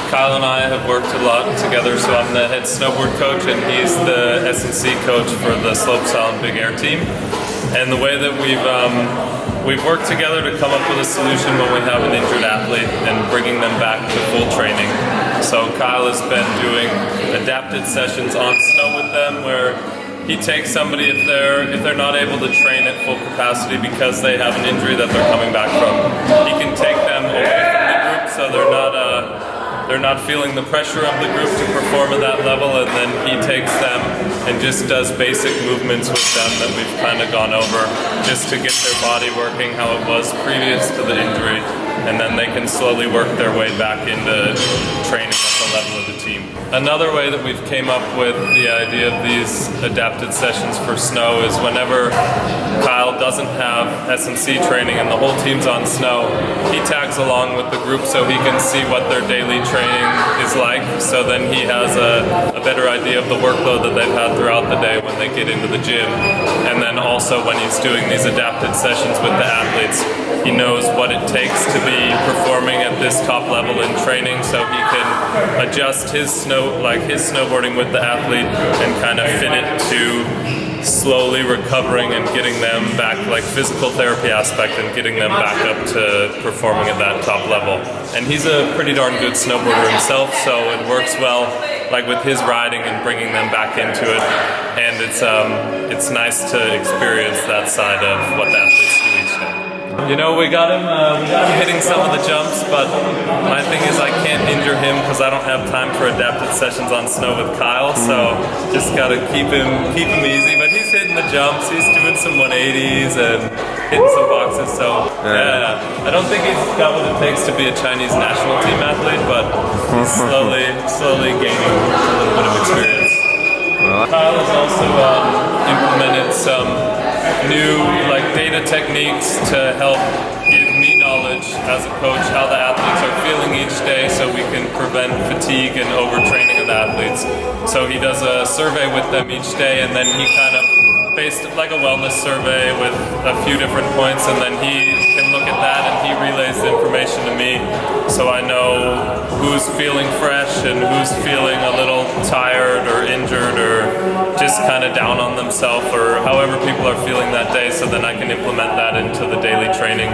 Kyle and I have worked a lot together, so I'm the head snowboard coach and he's the S&C coach for the slopestyle and big air team. And the way that we've worked together to come up with a solution when we have an injured athlete and bringing them back to full training. So Kyle has been doing adapted sessions on snow with them where he takes somebody if they're not able to train at full capacity because they have an injury that they're coming back from. He can take them away from the group so they're not feeling the pressure of the group to perform at that level, and then he takes them and just does basic movements with them that we've kind of gone over just to get their body working how it was previous to the injury, and then they can slowly work their way back into training at the level of the team. Another way that we've came up with the idea of these adapted sessions for snow is whenever Kyle doesn't have S&C training and the whole team's on snow, he tags along with the group so he can see what their daily training is like, so then he has a better idea of the workload that they've had throughout the day when they get into the gym. And then also when he's doing these adapted sessions with the athletes, he knows what it takes to be performing at this top level in training, so he can adjust his snowboarding with the athlete and kind of fit it to slowly recovering and getting them back, like physical therapy aspect, and getting them back up to performing at that top level. And he's a pretty darn good snowboarder himself, so it works well like with his riding and bringing them back into it. And it's nice to experience that side of what the athletes do each day. You know, we got him hitting some of the jumps, but my thing is I can't injure him because I don't have time for adapted sessions on snow with Kyle, so just gotta keep him easy. But he's hitting the jumps, he's doing some 180s and hitting some boxes, so yeah. I don't think he's got what it takes to be a Chinese national team athlete, but he's slowly gaining a little bit of experience. Kyle has also implemented some new data techniques to help give me knowledge as a coach how the athletes are feeling each day so we can prevent fatigue and overtraining of the athletes. So he does a survey with them each day, and then he kind of based like a wellness survey with a few different points, and then he can look at that and he relays the information to me so I know who's feeling fresh and who's feeling a little tired or injured or just kind of down on themselves or however people are feeling that day, so then I can implement that into the daily training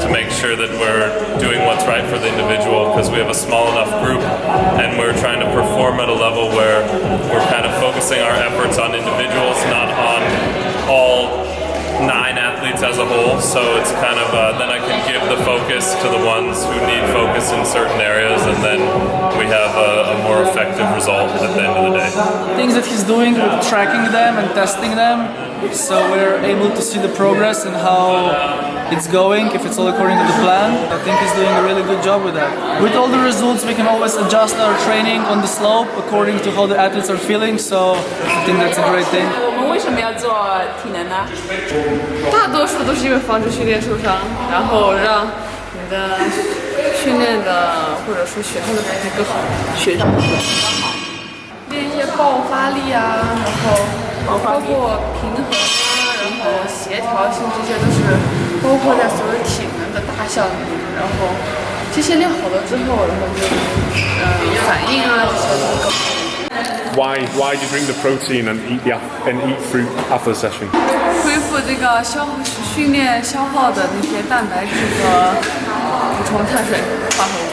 to make sure that we're doing what's right for the individual, because we have a small enough group and we're trying to perform at a level where we're kind of focusing our efforts on individuals, not on all 9 athletes as a whole, so it's kind of then I can give the focus to the ones who need focus in certain areas, and then we have a more effective result at the end of the day. Things that he's doing with tracking them and testing them, so we're able to see the progress and how it's going, if it's all according to the plan. I think he's doing a really good job with that. With all the results, we can always adjust our training on the slope according to how the athletes are feeling, so I think that's a great thing. 为什么要做体能呢？大多数都是因为防止训练受伤，然后让你的训练的或者说选手的表现更好，选手更好。练一些爆发力啊，然后包括平衡啊，然后协调性，这些都是包括在所有体能的大项里面。然后这些练好了之后，然后就反应啊这些都更好。 Why do you drink the protein and eat fruit after the session? 恢复这个训练消耗的那些蛋白质和补充碳水化合物。